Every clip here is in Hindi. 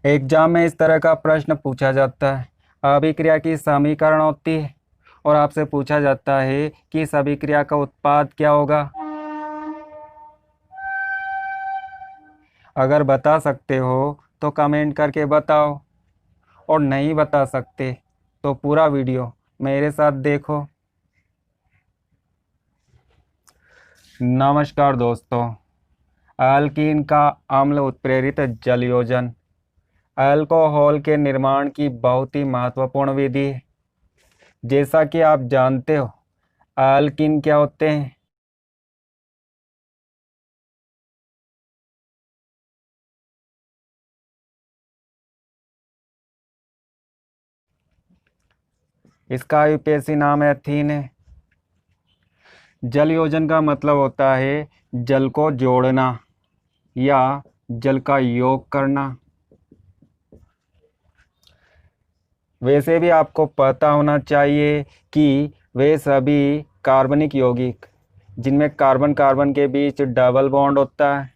एग्जाम में इस तरह का प्रश्न पूछा जाता है। अभिक्रिया की समीकरण होती है और आपसे पूछा जाता है कि इस अभिक्रिया का उत्पाद क्या होगा। अगर बता सकते हो तो कमेंट करके बताओ, और नहीं बता सकते तो पूरा वीडियो मेरे साथ देखो। नमस्कार दोस्तों। अल्कीन का अम्ल उत्प्रेरित जलयोजन अल्कोहल के निर्माण की बहुत ही महत्वपूर्ण विधि है। जैसा कि आप जानते हो, अल्कीन क्या होते हैं। इसका यूपीएससी नाम एथीन है। जलयोजन का मतलब होता है जल को जोड़ना या जल का योग करना। वैसे भी आपको पता होना चाहिए कि वे सभी कार्बनिक यौगिक जिनमें कार्बन कार्बन के बीच डबल बॉन्ड होता है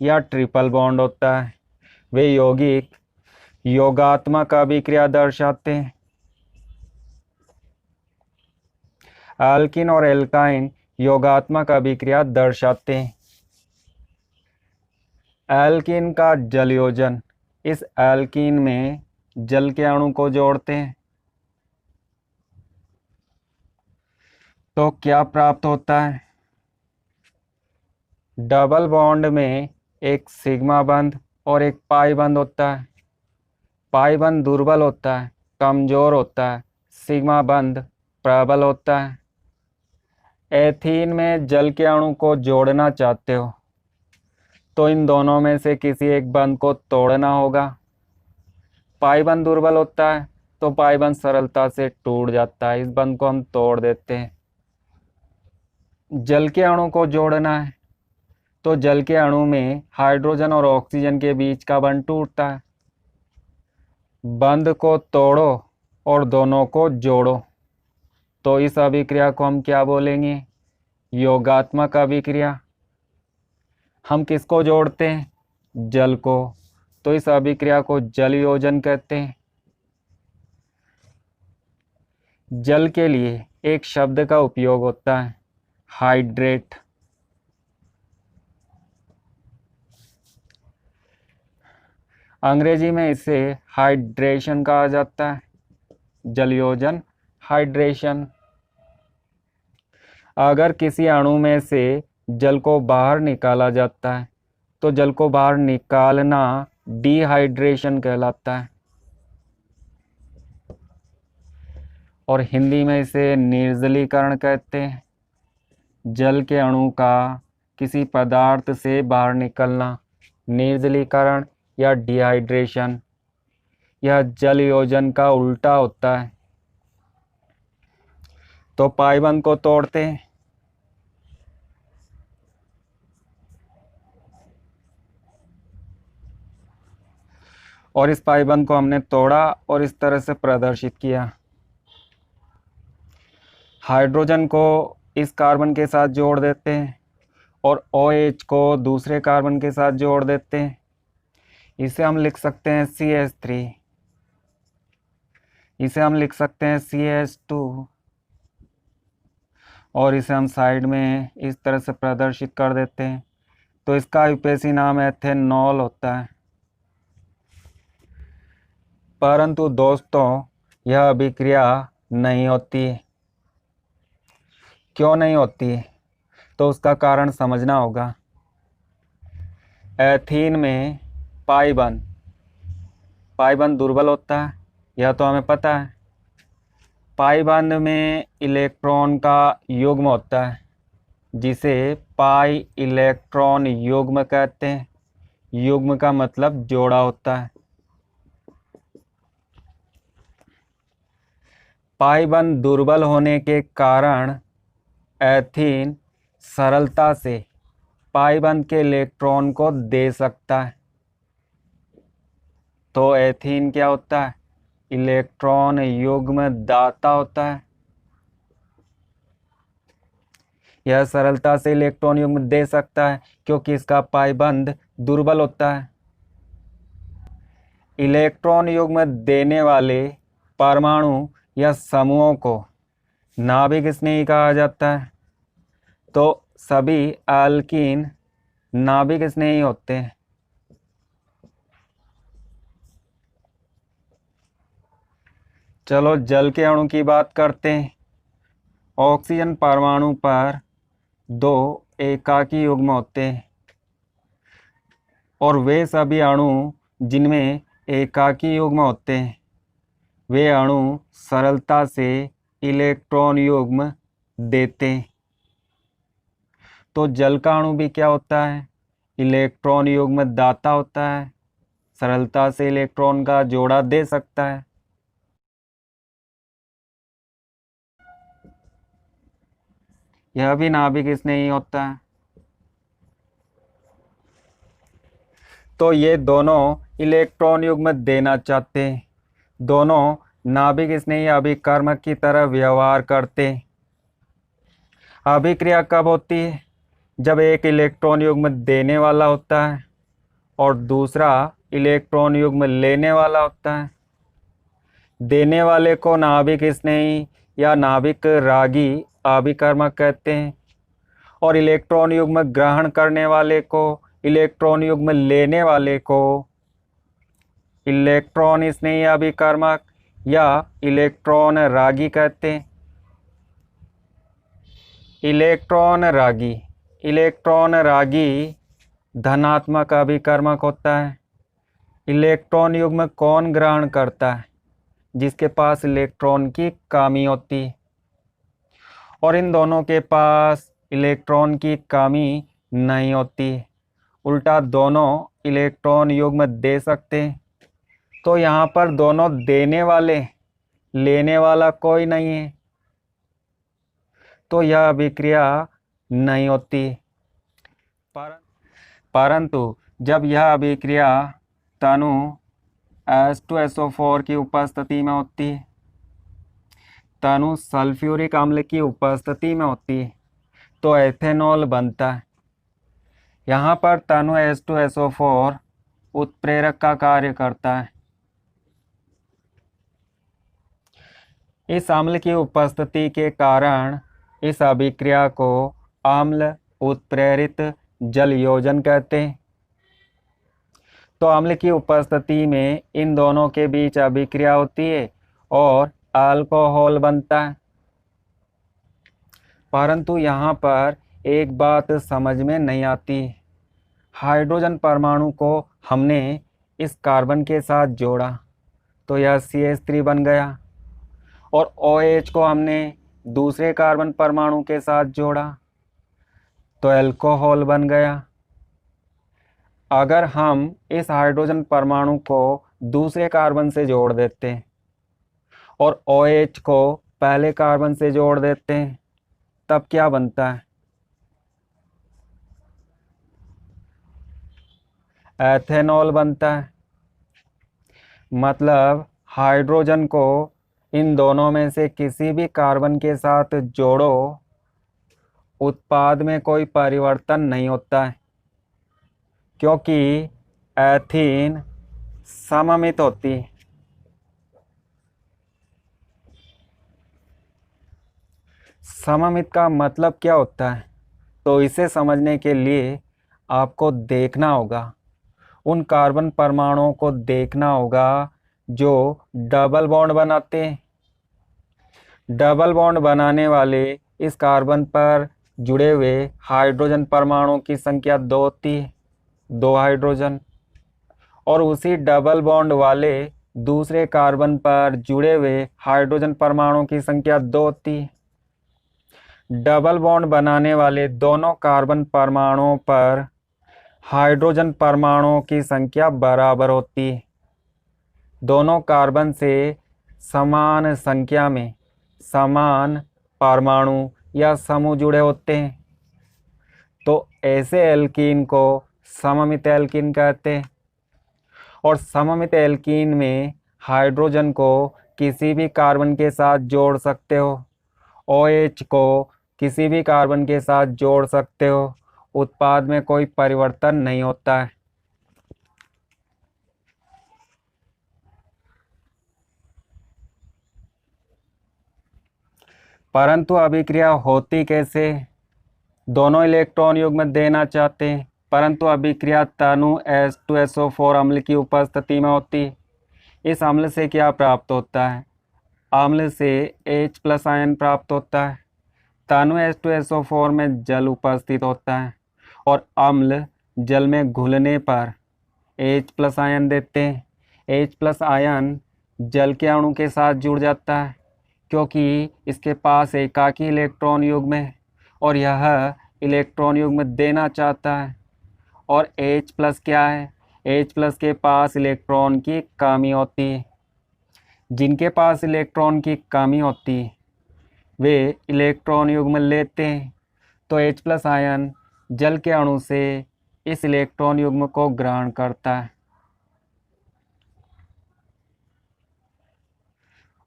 या ट्रिपल बॉन्ड होता है, वे यौगिक योगात्मक अभिक्रिया दर्शाते हैं। अल्किन और एल्काइन योगात्मक अभिक्रिया दर्शाते हैं। एल्कीन का जलयोजन इस एल्कीन में जल के अणु को जोड़ते हैं तो क्या प्राप्त होता है। डबल बॉन्ड में एक सिग्मा बंध और एक पाई बंध होता है। पाई बंध दुर्बल होता है, कमजोर होता है। सिग्मा बंध प्रबल होता है। एथीन में जल के अणु को जोड़ना चाहते हो तो इन दोनों में से किसी एक बंध को तोड़ना होगा। पाई बंध दुर्बल होता है तो पाई बंध सरलता से टूट जाता है, इस बंध को हम तोड़ देते हैं। जल के अणु को जोड़ना है तो जल के अणु में हाइड्रोजन और ऑक्सीजन के बीच का बंध टूटता है। बंध को तोड़ो और दोनों को जोड़ो तो इस अभिक्रिया को हम क्या बोलेंगे, योगात्मक अभिक्रिया। हम किसको जोड़ते हैं, जल को, तो इस अभिक्रिया को जल योजन कहते हैं। जल के लिए एक शब्द का उपयोग होता है, हाइड्रेट। अंग्रेजी में इसे हाइड्रेशन कहा जाता है, जलयोजन, हाइड्रेशन। अगर किसी अणु में से जल को बाहर निकाला जाता है तो जल को बाहर निकालना डिहाइड्रेशन कहलाता है, और हिंदी में इसे निर्जलीकरण कहते हैं। जल के अणु का किसी पदार्थ से बाहर निकलना निर्जलीकरण या डिहाइड्रेशन, यह जल योजन का उल्टा होता है। तो पाइबंद को तोड़ते हैं और इस पाइबंद को हमने तोड़ा और इस तरह से प्रदर्शित किया। हाइड्रोजन को इस कार्बन के साथ जोड़ देते हैं और OH को दूसरे कार्बन के साथ जोड़ देते हैं। इसे हम लिख सकते हैं CH3, इसे हम लिख सकते हैं CH2, और इसे हम साइड में इस तरह से प्रदर्शित कर देते हैं। तो इसका यूपीएससी नाम एथेनॉल होता है। परंतु दोस्तों, यह अभिक्रिया नहीं होती है। क्यों नहीं होती है, तो उसका कारण समझना होगा। एथीन में पाइबंद दुर्बल होता है, यह तो हमें पता है। पाइबंद में इलेक्ट्रॉन का युग्म होता है जिसे पाई इलेक्ट्रॉन युग्म कहते हैं। युग्म का मतलब जोड़ा होता है। पाइबंद दुर्बल होने के कारण एथीन सरलता से पाइबंद के इलेक्ट्रॉन को दे सकता है। तो एथीन क्या होता है, इलेक्ट्रॉन युग्म दाता होता है। यह सरलता से इलेक्ट्रॉन युग्म दे सकता है क्योंकि इसका पाइबंद दुर्बल होता है। इलेक्ट्रॉन युग्म देने वाले परमाणु या समूहों को नाभिक स्नेही कहा जाता है। तो सभी एल्कीन नाभिक स्नेही होते हैं। चलो जल के अणु की बात करते हैं। ऑक्सीजन परमाणु पर 2 एकाकी युग्म होते हैं और वे सभी अणु जिनमें एकाकी युग्म होते हैं वे अणु सरलता से इलेक्ट्रॉन युग्म देते हैं। तो जल का अणु भी क्या होता है? इलेक्ट्रॉन युग्म दाता होता है, सरलता से इलेक्ट्रॉन का जोड़ा दे सकता है। यह भी नाभिक स्नेही होता है। तो ये दोनों इलेक्ट्रॉन युग्म देना चाहते हैं, दोनों नाभिक स्नेही अभिकर्मक की तरह व्यवहार करते हैं। अभिक्रिया कब होती है? जब एक इलेक्ट्रॉन युग्म देने वाला होता है और दूसरा इलेक्ट्रॉन युग्म लेने वाला होता है। देने वाले को नाभिक स्नेही या नाभिक रागी अभिकर्मक कहते हैं और इलेक्ट्रॉन युग्म ग्रहण करने वाले को, इलेक्ट्रॉन युग्म लेने वाले को इलेक्ट्रॉन स्नेही अभिकर्मक या इलेक्ट्रॉन रागी कहते हैं। इलेक्ट्रॉन रागी धनात्मक अभिकर्मक होता है। इलेक्ट्रॉन युग्म कौन ग्रहण करता है? जिसके पास इलेक्ट्रॉन की कमी होती है और इन दोनों के पास इलेक्ट्रॉन की कमी नहीं होती, उल्टा दोनों इलेक्ट्रॉन युग्म दे सकते हैं। तो यहाँ पर दोनों देने वाले, लेने वाला कोई नहीं है, तो यह अभिक्रिया नहीं होती। परंतु जब यह अभिक्रिया तनु H2SO4 की उपस्थिति में होती है, तनु सल्फ्यूरिक अम्ल की उपस्थिति में होती है, तो एथेनॉल बनता है। यहाँ पर तनु H2SO4 उत्प्रेरक का कार्य करता है। इस अम्ल की उपस्थिति के कारण इस अभिक्रिया को अम्ल उत्प्रेरित जल योजन कहते हैं। तो अम्ल की उपस्थिति में इन दोनों के बीच अभिक्रिया होती है और अल्कोहल बनता है। परंतु यहाँ पर एक बात समझ में नहीं आती। हाइड्रोजन परमाणु को हमने इस कार्बन के साथ जोड़ा तो यह CH3 बन गया और OH को हमने दूसरे कार्बन परमाणु के साथ जोड़ा तो अल्कोहल बन गया। अगर हम इस हाइड्रोजन परमाणु को दूसरे कार्बन से जोड़ देते हैं और OH को पहले कार्बन से जोड़ देते हैं तब क्या बनता है? एथेनॉल बनता है। मतलब हाइड्रोजन को इन दोनों में से किसी भी कार्बन के साथ जोड़ो, उत्पाद में कोई परिवर्तन नहीं होता है क्योंकि एथीन सममित होती है। सममित का मतलब क्या होता है? तो इसे समझने के लिए आपको देखना होगा, उन कार्बन परमाणुओं को देखना होगा जो डबल बॉन्ड बनाते हैं। डबल बॉन्ड बनाने वाले इस कार्बन पर जुड़े हुए हाइड्रोजन परमाणुओं की संख्या 2 होती है, 2 हाइड्रोजन, और उसी डबल बॉन्ड वाले दूसरे कार्बन पर जुड़े हुए हाइड्रोजन परमाणुओं की संख्या 2 होती है। डबल बॉन्ड बनाने वाले दोनों कार्बन परमाणुओं पर हाइड्रोजन परमाणुओं की संख्या बराबर होती है। दोनों कार्बन से समान संख्या में समान परमाणु या समूह जुड़े होते हैं, तो ऐसे एल्कीन को सममित एल्कीन कहते हैं। और सममित एल्कीन में हाइड्रोजन को किसी भी कार्बन के साथ जोड़ सकते हो, OH को किसी भी कार्बन के साथ जोड़ सकते हो, उत्पाद में कोई परिवर्तन नहीं होता है। परंतु अभिक्रिया होती कैसे? दोनों इलेक्ट्रॉन युग्म देना चाहते हैं, परंतु अभिक्रिया तनु H2SO4 अम्ल की उपस्थिति में होती है। इस अम्ल से क्या प्राप्त होता है? अम्ल से H+ आयन प्राप्त होता है। तनु H2SO4 में जल उपस्थित होता है और अम्ल जल में घुलने पर H+ आयन देते हैं। H+ आयन जल के अणु के साथ जुड़ जाता है क्योंकि इसके पास एकाकी इलेक्ट्रॉन युग्म है और यह इलेक्ट्रॉन युग्म देना चाहता है। और H+ क्या है? H+ के पास इलेक्ट्रॉन की कमी होती है। जिनके पास इलेक्ट्रॉन की कमी होती है वे इलेक्ट्रॉन युग्म लेते हैं, तो H+ आयन जल के अणु से इस इलेक्ट्रॉन युग्म को ग्रहण करता है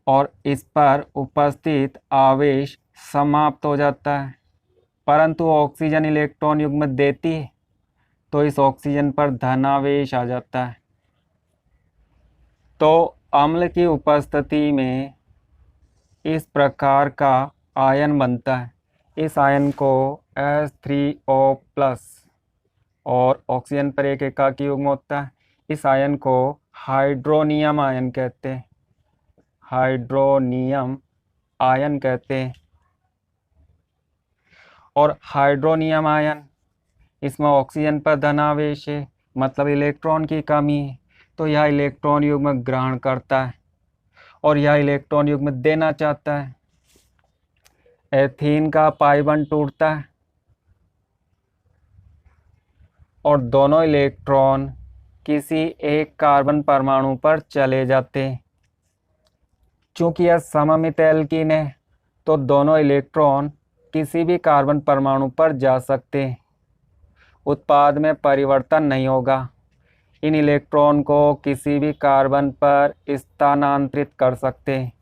और इस पर उपस्थित आवेश समाप्त हो जाता है। परंतु ऑक्सीजन इलेक्ट्रॉन युग्म देती है तो इस ऑक्सीजन पर धनावेश आ जाता है। तो अम्ल की उपस्थिति में इस प्रकार का आयन बनता है। इस आयन को H3O+ और ऑक्सीजन पर एक एकाकी युग्म होता है। इस आयन को हाइड्रोनियम आयन कहते हैं। हाइड्रोनियम आयन कहते हैं। और हाइड्रोनियम आयन, इसमें ऑक्सीजन पर धनावेश है, मतलब इलेक्ट्रॉन की कमी है, तो यह इलेक्ट्रॉन युग्म ग्रहण करता है और यह इलेक्ट्रॉन युग्म देना चाहता है। एथीन का पाई बॉन्ड टूटता है और दोनों इलेक्ट्रॉन किसी एक कार्बन परमाणु पर चले जाते हैं। चूंकि यह सममित एल्कीन है तो दोनों इलेक्ट्रॉन किसी भी कार्बन परमाणु पर जा सकते हैं। उत्पाद में परिवर्तन नहीं होगा। इन इलेक्ट्रॉन को किसी भी कार्बन पर स्थानांतरित कर सकते हैं,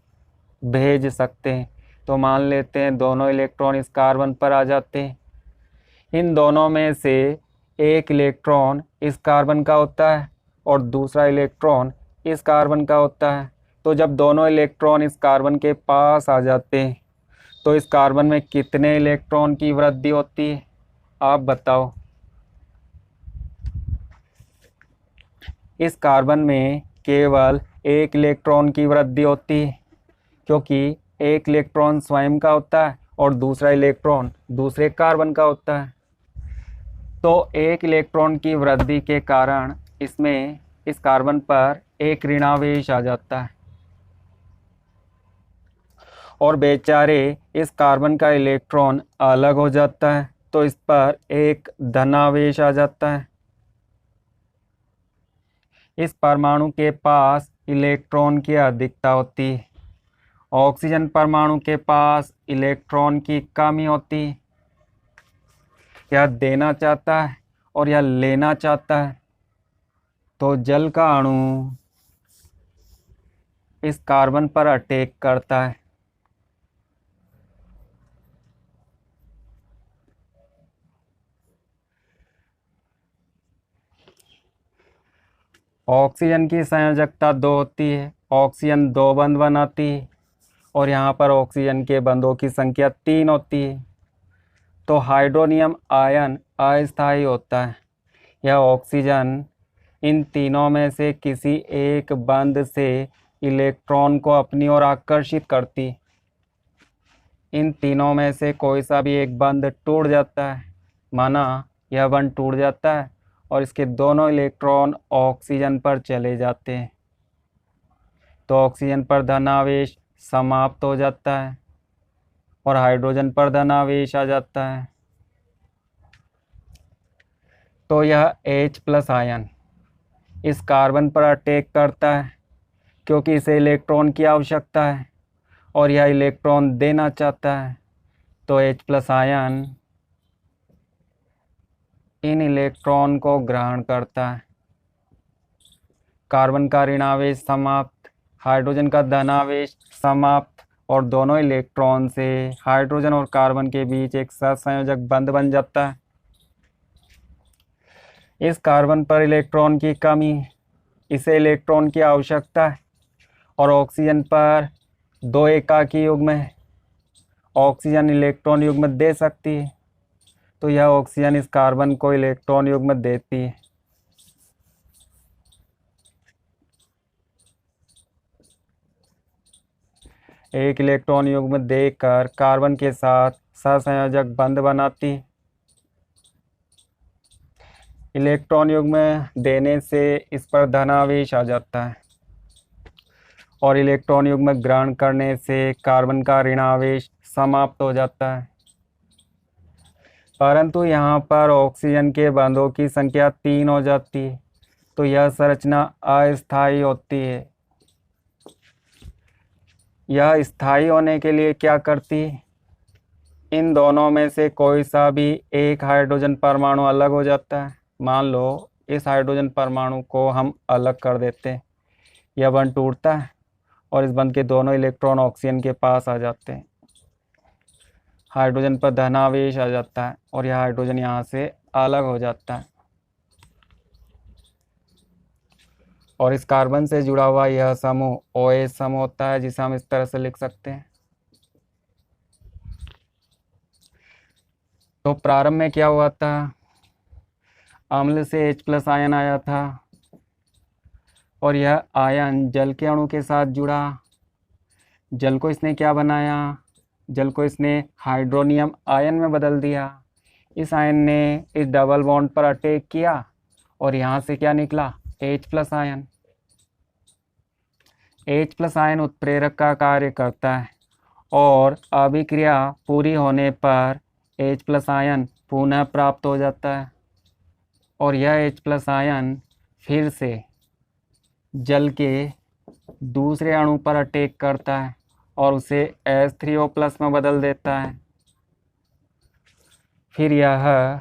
भेज सकते हैं। तो मान लेते हैं दोनों इलेक्ट्रॉन इस कार्बन पर आ जाते हैं। इन दोनों में से एक इलेक्ट्रॉन इस कार्बन का होता है और दूसरा इलेक्ट्रॉन इस कार्बन का होता है। तो जब दोनों इलेक्ट्रॉन इस कार्बन के पास आ जाते हैं तो इस कार्बन में कितने इलेक्ट्रॉन की वृद्धि होती है? आप बताओ। इस कार्बन में केवल एक इलेक्ट्रॉन की वृद्धि होती है क्योंकि एक इलेक्ट्रॉन स्वयं का होता है और दूसरा इलेक्ट्रॉन दूसरे कार्बन का होता है। तो एक इलेक्ट्रॉन की वृद्धि के कारण इसमें इस कार्बन पर एक ऋणावेश आ जाता है और बेचारे इस कार्बन का इलेक्ट्रॉन अलग हो जाता है तो इस पर एक धनावेश आ जाता है। इस परमाणु के पास इलेक्ट्रॉन की अधिकता होती है। ऑक्सीजन परमाणु के पास इलेक्ट्रॉन की कमी होती है। यह देना चाहता है और यह लेना चाहता है। तो जल का अणु इस कार्बन पर अटैक करता है। ऑक्सीजन की संयोजकता 2 होती है। ऑक्सीजन 2 बंध बनाती है और यहाँ पर ऑक्सीजन के बंधों की संख्या 3 होती है। तो हाइड्रोनियम आयन अस्थायी होता है। यह ऑक्सीजन इन तीनों में से किसी एक बंध से इलेक्ट्रॉन को अपनी ओर आकर्षित करती है। इन तीनों में से कोई सा भी एक बंध टूट जाता है, माना यह बंध टूट जाता है और इसके दोनों इलेक्ट्रॉन ऑक्सीजन पर चले जाते हैं तो ऑक्सीजन पर धनावेश समाप्त हो जाता है और हाइड्रोजन पर धनावेश आ जाता है। तो यह H+ आयन इस कार्बन पर अटैक करता है क्योंकि इसे इलेक्ट्रॉन की आवश्यकता है और यह इलेक्ट्रॉन देना चाहता है। तो H+ आयन इन इलेक्ट्रॉन को ग्रहण करता है। कार्बन का ऋणावेश समाप्त, हाइड्रोजन का धनावेश समाप्त और दोनों इलेक्ट्रॉन से हाइड्रोजन और कार्बन के बीच एक सहसंयोजक बंध बन जाता है। इस कार्बन पर इलेक्ट्रॉन की कमी है, इसे इलेक्ट्रॉन की आवश्यकता है और ऑक्सीजन पर 2 एकाकी युग्म है ऑक्सीजन इलेक्ट्रॉन युग्म दे सकती है, तो यह ऑक्सीजन इस कार्बन को इलेक्ट्रॉन युग्म देती है। एक इलेक्ट्रॉन युग्म देकर कार्बन के साथ सहसंयोजक बंध बनाती है। इलेक्ट्रॉन युग्म देने से इस पर धनावेश आ जाता है और इलेक्ट्रॉन युग्म ग्रहण करने से कार्बन का ऋणावेश समाप्त हो जाता है। परंतु यहाँ पर ऑक्सीजन के बंधों की संख्या 3 हो जाती है, तो यह संरचना अस्थायी होती है। यह स्थायी होने के लिए क्या करती है? इन दोनों में से कोई सा भी एक हाइड्रोजन परमाणु अलग हो जाता है। मान लो इस हाइड्रोजन परमाणु को हम अलग कर देते हैं, यह बंध टूटता है और इस बंध के दोनों इलेक्ट्रॉन ऑक्सीजन के पास आ जाते हैं। हाइड्रोजन पर धनावेश आ जाता है और यह हाइड्रोजन यहाँ से अलग हो जाता है और इस कार्बन से जुड़ा हुआ यह समूह OH समूह होता है, जिसे हम इस तरह से लिख सकते हैं। तो प्रारंभ में क्या हुआ था? अम्ल से H+ आयन आया था और यह आयन जल के अणु के साथ जुड़ा। जल को इसने क्या बनाया? जल को इसने हाइड्रोनियम आयन में बदल दिया। इस आयन ने इस डबल बॉन्ड पर अटैक किया और यहाँ से क्या निकला? H+ ion. H+ आयन उत्प्रेरक का कार्य करता है और अभिक्रिया पूरी होने पर H+ आयन पुनः प्राप्त हो जाता है और यह H+ आयन फिर से जल के दूसरे अणु पर अटैक करता है और उसे H3O+ में बदल देता है। फिर यह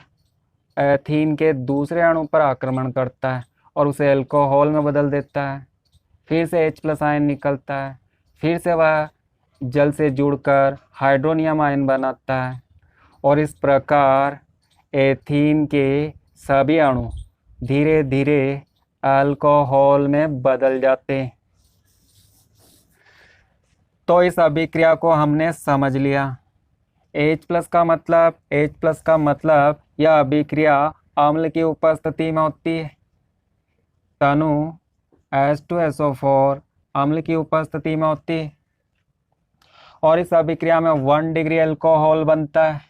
एथीन के दूसरे अणु पर आक्रमण करता है और उसे अल्कोहल में बदल देता है। फिर से H+ आयन निकलता है, फिर से वह जल से जुड़कर हाइड्रोनियम आयन बनाता है और इस प्रकार एथीन के सभी अणु धीरे धीरे अल्कोहल में बदल जाते हैं। तो इस अभिक्रिया को हमने समझ लिया। H+ का मतलब यह अभिक्रिया अम्ल की उपस्थिति में होती है। तनु H2SO4 अम्ल की उपस्थिति में होती है और इस अभिक्रिया में 1 डिग्री अल्कोहल बनता है।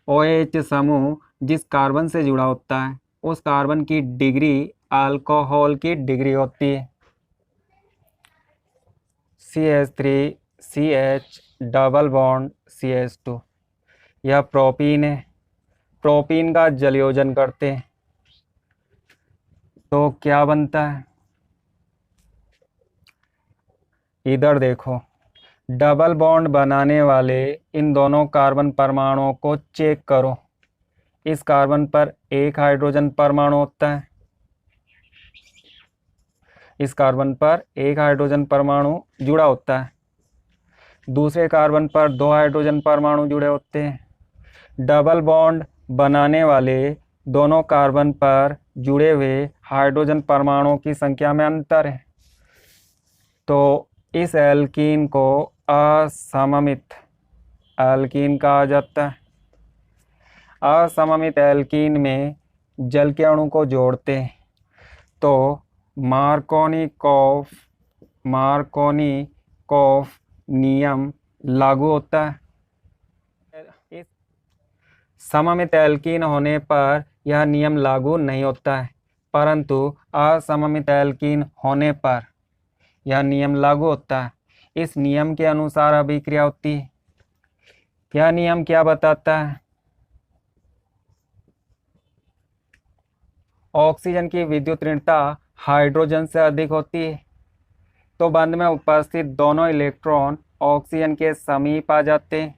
OH समूह जिस कार्बन से जुड़ा होता है उस कार्बन की डिग्री अल्कोहल की डिग्री होती है। CH3CH डबल बॉन्ड CH2, यह प्रोपीन है। प्रोपीन का जलयोजन करते हैं तो क्या बनता है? इधर देखो, डबल बॉन्ड बनाने वाले इन दोनों कार्बन परमाणुओं को चेक करो। इस कार्बन पर एक हाइड्रोजन परमाणु होता है, इस कार्बन पर एक हाइड्रोजन परमाणु जुड़ा होता है, दूसरे कार्बन पर 2 हाइड्रोजन परमाणु जुड़े होते हैं। डबल बॉन्ड बनाने वाले दोनों कार्बन पर जुड़े हुए हाइड्रोजन परमाणुओं की संख्या में अंतर है, तो इस एल्कीन को असममित एल्कीन कहा जाता है। असममित एल्कीन में जल के अणु को जोड़ते हैं तो मार्कोनिकॉफ नियम लागू होता है। इस सममित एल्कीन होने पर यह नियम लागू नहीं होता है, परंतु असममित एल्कीन होने पर यह नियम लागू होता है। इस नियम के अनुसार अभिक्रिया होती है। यह नियम क्या बताता है? ऑक्सीजन की विद्युत ऋणता हाइड्रोजन से अधिक होती है तो बंध में उपस्थित दोनों इलेक्ट्रॉन ऑक्सीजन के समीप आ जाते हैं।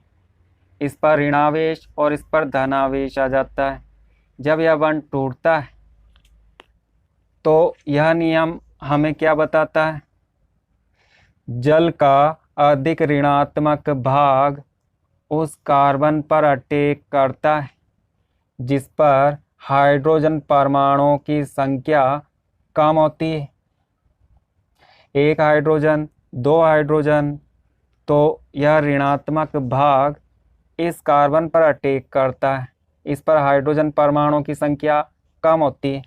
इस पर ऋणावेश और इस पर धनावेश आ जाता है। जब यह बंध टूटता है तो यह नियम हमें क्या बताता है? जल का अधिक ऋणात्मक भाग उस कार्बन पर अटैक करता है जिस पर हाइड्रोजन परमाणुओं की संख्या कम होती है। 1 हाइड्रोजन, 2 हाइड्रोजन, तो यह ऋणात्मक भाग इस कार्बन पर अटैक करता है, इस पर हाइड्रोजन परमाणुओं की संख्या कम होती है।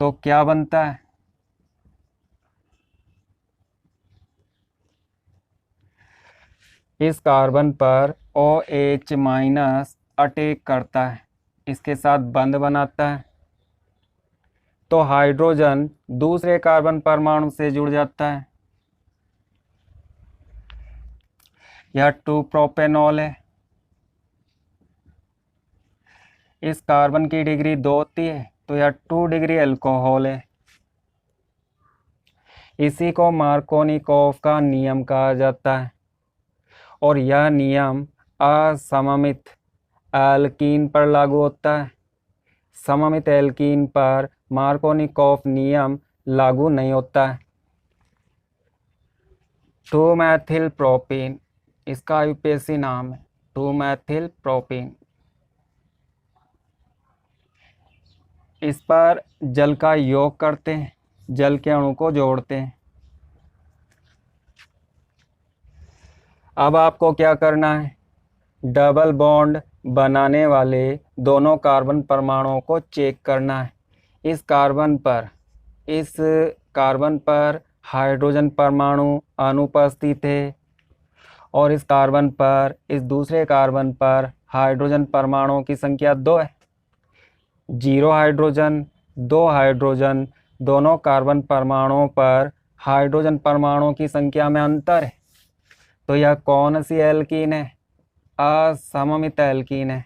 तो क्या बनता है, इस कार्बन पर OH- अटैक करता है, इसके साथ बंध बनाता है, तो हाइड्रोजन दूसरे कार्बन परमाणु से जुड़ जाता है। यह 2 प्रोपेनॉल है। इस कार्बन की डिग्री 2 होती है, तो यह 2 डिग्री अल्कोहल है। इसी को मार्कोनिकोव का नियम कहा जाता है, और यह नियम असममित एल्कीन पर लागू होता है। सममित एल्कीन पर मार्कोनिकोव नियम लागू नहीं होता है। 2 मैथिल प्रोपीन, इसका यूपीएससी नाम है 2 मैथिल प्रोपीन। इस पर जल का योग करते हैं, जल के अणु को जोड़ते हैं। अब आपको क्या करना है, डबल बॉन्ड बनाने वाले दोनों कार्बन परमाणुओं को चेक करना है। इस कार्बन पर हाइड्रोजन परमाणु अनुपस्थित है, और इस कार्बन पर, इस दूसरे कार्बन पर हाइड्रोजन परमाणुओं की संख्या 2 है। 0 हाइड्रोजन, 2 हाइड्रोजन, दोनों कार्बन परमाणुओं पर हाइड्रोजन परमाणुओं की संख्या में अंतर है। तो यह कौन सी एल्कीन है, असममित एल्कीन है।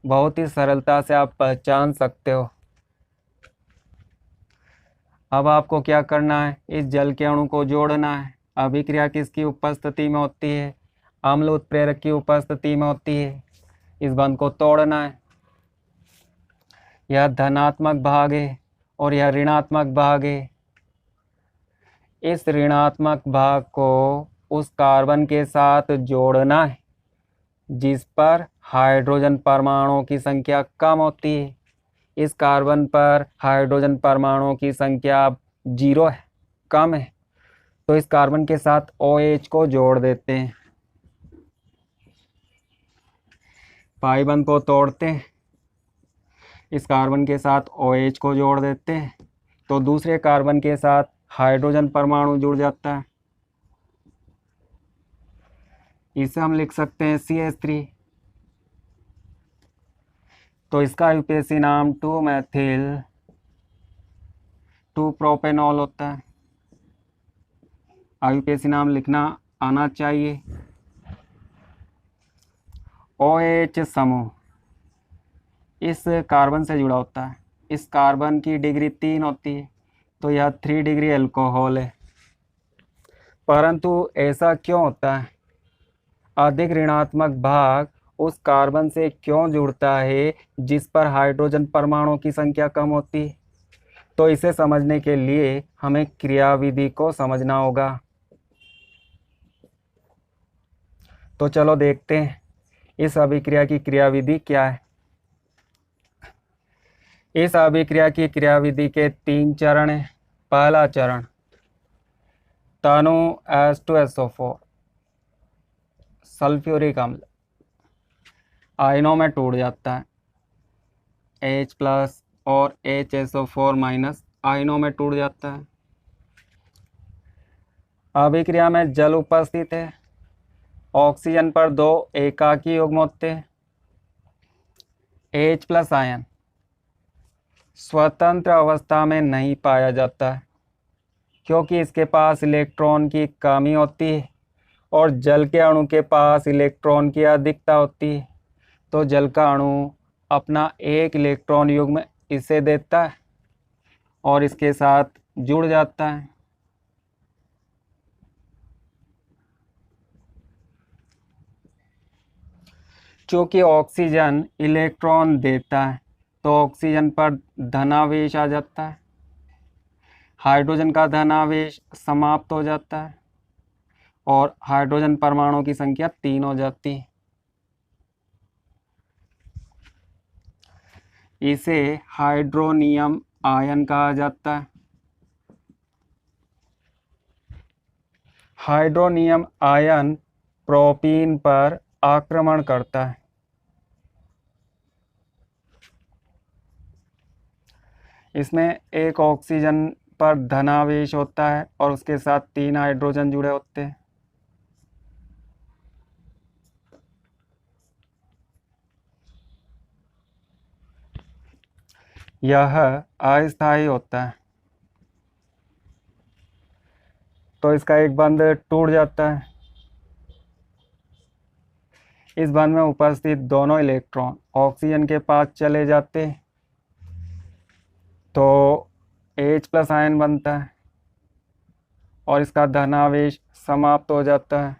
बहुत ही सरलता से आप पहचान सकते हो। अब आपको क्या करना है, इस जल के अणु को जोड़ना है। अभिक्रिया किसकी उपस्थिति में होती है, अम्ल उत्प्रेरक की उपस्थिति में होती है। इस बंध को तोड़ना है। यह धनात्मक भाग है और यह ऋणात्मक भाग है। इस ऋणात्मक भाग को उस कार्बन के साथ जोड़ना है जिस पर हाइड्रोजन परमाणुओं की संख्या कम होती है। इस कार्बन पर हाइड्रोजन परमाणुओं की संख्या 0 है, कम है, तो इस कार्बन के साथ OH को जोड़ देते हैं। पाई बंध को तोड़ते हैं, इस कार्बन के साथ OH को जोड़ देते हैं, तो दूसरे कार्बन के साथ हाइड्रोजन परमाणु जुड़ जाता है। इसे हम लिख सकते हैं CH3। तो इसका यूपीएससी नाम 2 मैथिल 2 प्रोपेनॉल होता है। यूपीएससी नाम लिखना आना चाहिए। OH समूह इस कार्बन से जुड़ा होता है। इस कार्बन की डिग्री 3 होती है, तो यह 3 डिग्री अल्कोहल है। परंतु ऐसा क्यों होता है, अधिक ऋणात्मक भाग उस कार्बन से क्यों जुड़ता है जिस पर हाइड्रोजन परमाणुओं की संख्या कम होती है? तो इसे समझने के लिए हमें क्रियाविधि को समझना होगा। तो चलो देखते हैं इस अभिक्रिया की क्रियाविधि क्या है। इस अभिक्रिया की क्रियाविधि के 3 चरण हैं। पहला चरण, तनु H2SO4 सल्फ्यूरिक अम्ल आयनों में टूट जाता है। H+ और HSO4- आयनों में टूट जाता है। अभिक्रिया में जल उपस्थित है। ऑक्सीजन पर 2 एकाकी युग्म होते हैं। H+ आयन स्वतंत्र अवस्था में नहीं पाया जाता है, क्योंकि इसके पास इलेक्ट्रॉन की कमी होती है और जल के अणु के पास इलेक्ट्रॉन की अधिकता होती है। तो जल का अणु अपना 1 इलेक्ट्रॉन युग्म इसे देता है और इसके साथ जुड़ जाता है। चूँकि ऑक्सीजन इलेक्ट्रॉन देता है, तो ऑक्सीजन पर धनावेश आ जाता है। हाइड्रोजन का धनावेश समाप्त हो जाता है और हाइड्रोजन परमाणुओं की संख्या 3 हो जाती है। इसे हाइड्रोनियम आयन कहा जाता है। हाइड्रोनियम आयन प्रोपीन पर आक्रमण करता है। इसमें एक ऑक्सीजन पर धनावेश होता है और उसके साथ 3 हाइड्रोजन जुड़े होते हैं। यह अस्थायी होता है, तो इसका एक बंध टूट जाता है। इस बंध में उपस्थित दोनों इलेक्ट्रॉन ऑक्सीजन के पास चले जाते हैं, तो H+ आयन बनता है और इसका धनावेश समाप्त हो जाता है।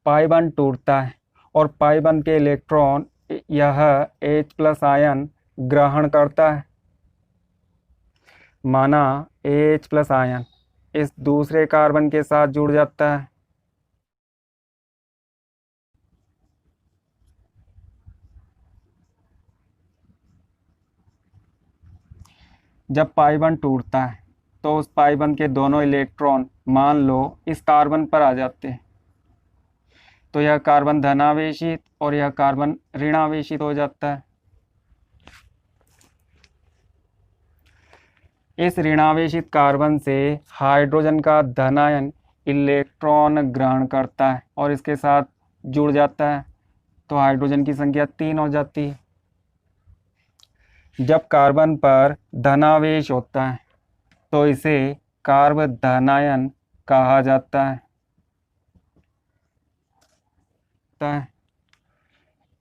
पाई बंध टूटता है और पाई बंध के इलेक्ट्रॉन यह H+ आयन ग्रहण करता है। माना H+ आयन इस दूसरे कार्बन के साथ जुड़ जाता है। जब पाई बंध टूटता है तो उस पाई बंध के दोनों इलेक्ट्रॉन मान लो इस कार्बन पर आ जाते हैं, तो यह कार्बन धनावेशित और यह कार्बन ऋणावेशित हो जाता है। इस ऋणावेशित कार्बन से हाइड्रोजन का धनायन इलेक्ट्रॉन ग्रहण करता है और इसके साथ जुड़ जाता है, तो हाइड्रोजन की संख्या 3 हो जाती है। जब कार्बन पर धनावेश होता है तो इसे कार्बधनायन कहा जाता है।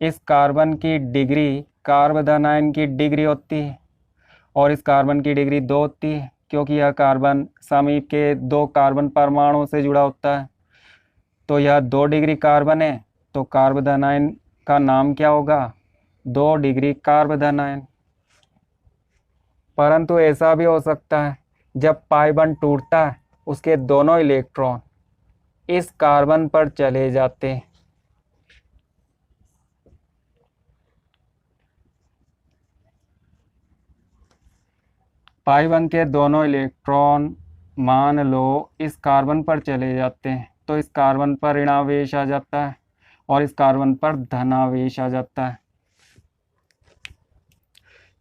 इस कार्बन की डिग्री कार्बधनायन की डिग्री होती है और इस कार्बन की डिग्री 2 होती है, क्योंकि यह कार्बन समीप के 2 कार्बन परमाणुओं से जुड़ा होता है। तो यह 2 डिग्री कार्बन है, तो कार्बधनायन का नाम क्या होगा? 2 डिग्री कार्बधनायन। परंतु ऐसा भी हो सकता है जब पाई बंध टूटता है उसके दोनों इलेक्ट्रॉन इस कार्बन पर चले जाते हैं। पाई बंध के दोनों इलेक्ट्रॉन मान लो इस कार्बन पर चले जाते हैं, तो इस कार्बन पर ऋणावेश आ जाता है और इस कार्बन पर धनावेश आ जाता है।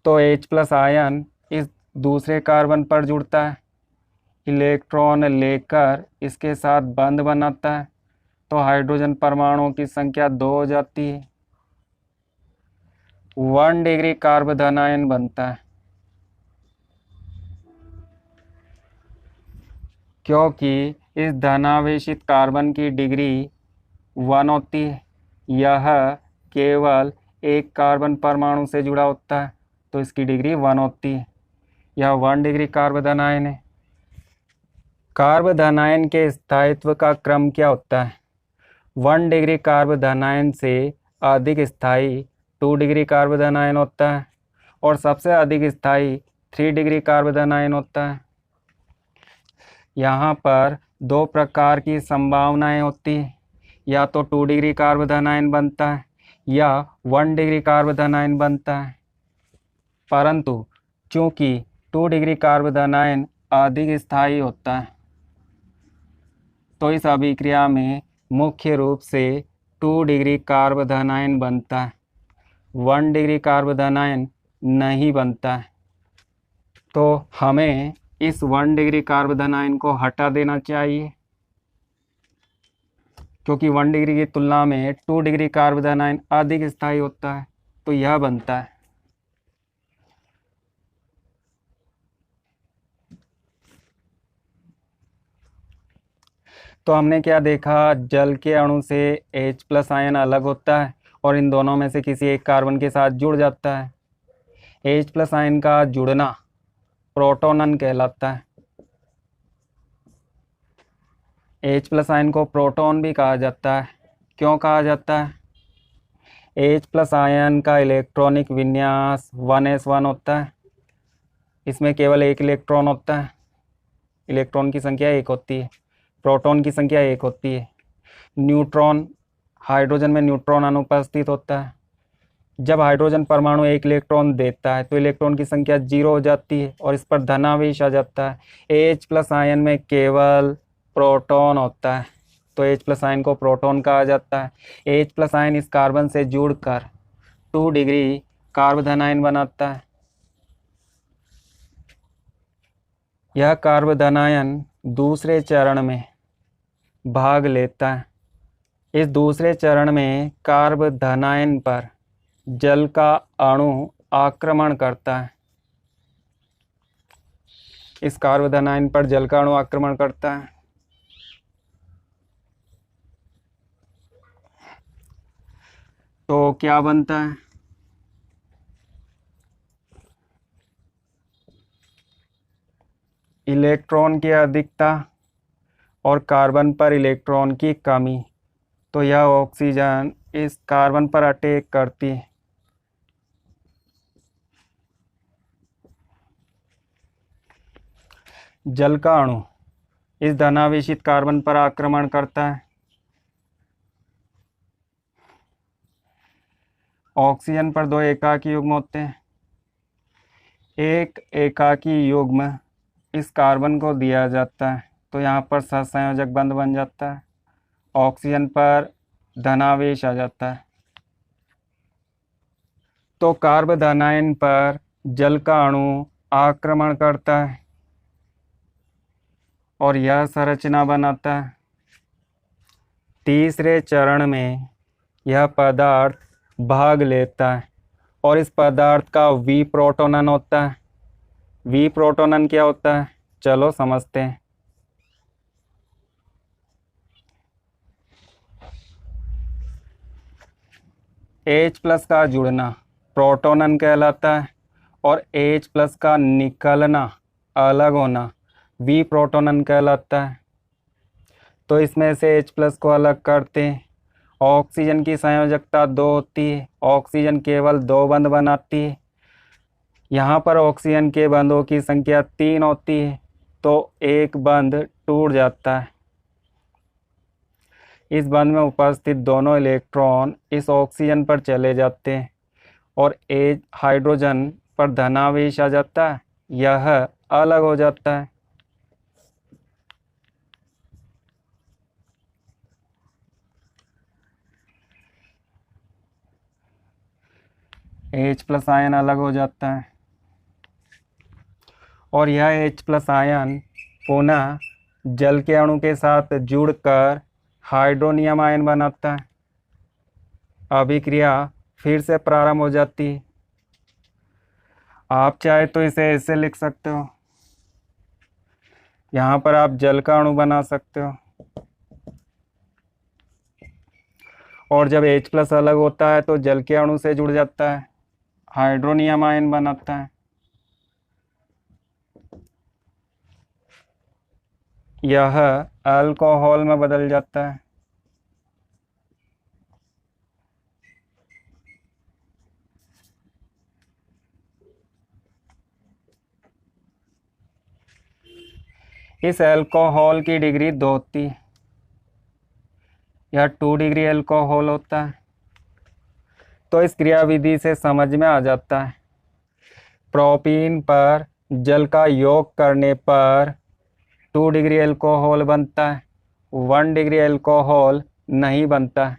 तो H+ आयन इस दूसरे कार्बन पर जुड़ता है, इलेक्ट्रॉन लेकर इसके साथ बंध बनाता है, तो हाइड्रोजन परमाणुओं की संख्या 2 हो जाती है। 1 डिग्री कार्बधनायन बनता है, क्योंकि इस धनावेशित कार्बन की डिग्री 1 होती है। यह केवल एक कार्बन परमाणु से जुड़ा होता है, तो इसकी डिग्री 1 होती है। यह 1 डिग्री कार्बधनायन है। कार्बधनायन के स्थायित्व का क्रम क्या होता है? 1 डिग्री कार्बधनायन से अधिक स्थायी 2 डिग्री कार्बधनायन होता है और सबसे अधिक स्थायी 3 डिग्री कार्बधनायन होता है। यहाँ पर 2 प्रकार की संभावनाएं होती हैं, या तो 2 डिग्री कार्बधनायन बनता है या 1 डिग्री कार्बधनायन बनता है। परंतु चूंकि 2 डिग्री कार्बधनायन अधिक स्थायी होता है, तो इस अभिक्रिया में मुख्य रूप से 2 डिग्री कार्बधनायन बनता है, 1 डिग्री कार्बधनायन नहीं बनता है। तो हमें इस 1 डिग्री कार्बधनायन को हटा देना चाहिए, क्योंकि 1 डिग्री की तुलना में 2 डिग्री कार्बधनायन अधिक स्थायी होता है, तो यह बनता है। तो हमने क्या देखा? जल के अणु से H+ आयन अलग होता है और इन दोनों में से किसी एक कार्बन के साथ जुड़ जाता है। H+ आयन का जुड़ना प्रोटोनन कहलाता है। H+ आयन को प्रोटॉन भी कहा जाता है। क्यों कहा जाता है? H+ आयन का इलेक्ट्रॉनिक विन्यास 1s1 होता है। इसमें केवल एक इलेक्ट्रॉन होता है, इलेक्ट्रॉन की संख्या 1 होती है, प्रोटॉन की संख्या 1 होती है। न्यूट्रॉन, हाइड्रोजन में न्यूट्रॉन अनुपस्थित होता है। जब हाइड्रोजन परमाणु 1 इलेक्ट्रॉन देता है तो इलेक्ट्रॉन की संख्या 0 हो जाती है और इस पर धनावेश आ जाता है। H+ आयन में केवल प्रोटॉन होता है, तो H प्लस आयन को प्रोटॉन कहा जाता है। H प्लस आयन इस कार्बन से जुड़कर 2 डिग्री कार्बन आयन बनाता है। यह कार्बन आयन दूसरे चरण में भाग लेता है। इस दूसरे चरण में कार्बन आयन पर जल का अणु आक्रमण करता है। इस कार्बन आयन पर जल का अणु आक्रमण करता है। तो क्या बनता है? इलेक्ट्रॉन की अधिकता और कार्बन पर इलेक्ट्रॉन की कमी। तो यह ऑक्सीजन इस कार्बन पर अटैक करती है। जल का अणु इस धनावेशित कार्बन पर आक्रमण करता है। ऑक्सीजन पर 2 एकाकी युग्म होते हैं। एक एकाकी युग्म इस कार्बन को दिया जाता है, तो यहाँ पर सहसंयोजक बंध बन जाता है। ऑक्सीजन पर धनावेश आ जाता है। तो कार्बन आयन पर जल का अणु आक्रमण करता है और यह संरचना बनाता है। तीसरे चरण में यह पदार्थ भाग लेता है और इस पदार्थ का वी प्रोटोनन होता है। वी प्रोटोनन क्या होता है? चलो समझते हैं। H प्लस का जुड़ना प्रोटोनन कहलाता है और H प्लस का निकलना, अलग होना, वी प्रोटोनन कहलाता है। तो इसमें से H प्लस को अलग करते हैं। ऑक्सीजन की संयोजकता 2 होती है। ऑक्सीजन केवल 2 बंध बनाती है। यहाँ पर ऑक्सीजन के बंधों की संख्या 3 होती है, तो एक बंध टूट जाता है। इस बंध में उपस्थित दोनों इलेक्ट्रॉन इस ऑक्सीजन पर चले जाते हैं और H हाइड्रोजन पर धनावेश आ जाता है। यह अलग हो जाता है। H प्लस आयन अलग हो जाता है और यह H प्लस आयन पुनः जल के अणु के साथ जुड़कर हाइड्रोनियम आयन बनाता है। अभिक्रिया फिर से प्रारंभ हो जाती है। आप चाहे तो इसे ऐसे लिख सकते हो। यहाँ पर आप जल का अणु बना सकते हो और जब H प्लस अलग होता है तो जल के अणु से जुड़ जाता है, हाइड्रोनियम आयन बनाता है। यह अल्कोहल में बदल जाता है। इस अल्कोहल की डिग्री 2 होती है। यह 2 डिग्री अल्कोहल होता है। तो इस क्रियाविधि से समझ में आ जाता है प्रोपीन पर जल का योग करने पर 2 डिग्री अल्कोहल बनता है, 1 डिग्री अल्कोहल नहीं बनता है।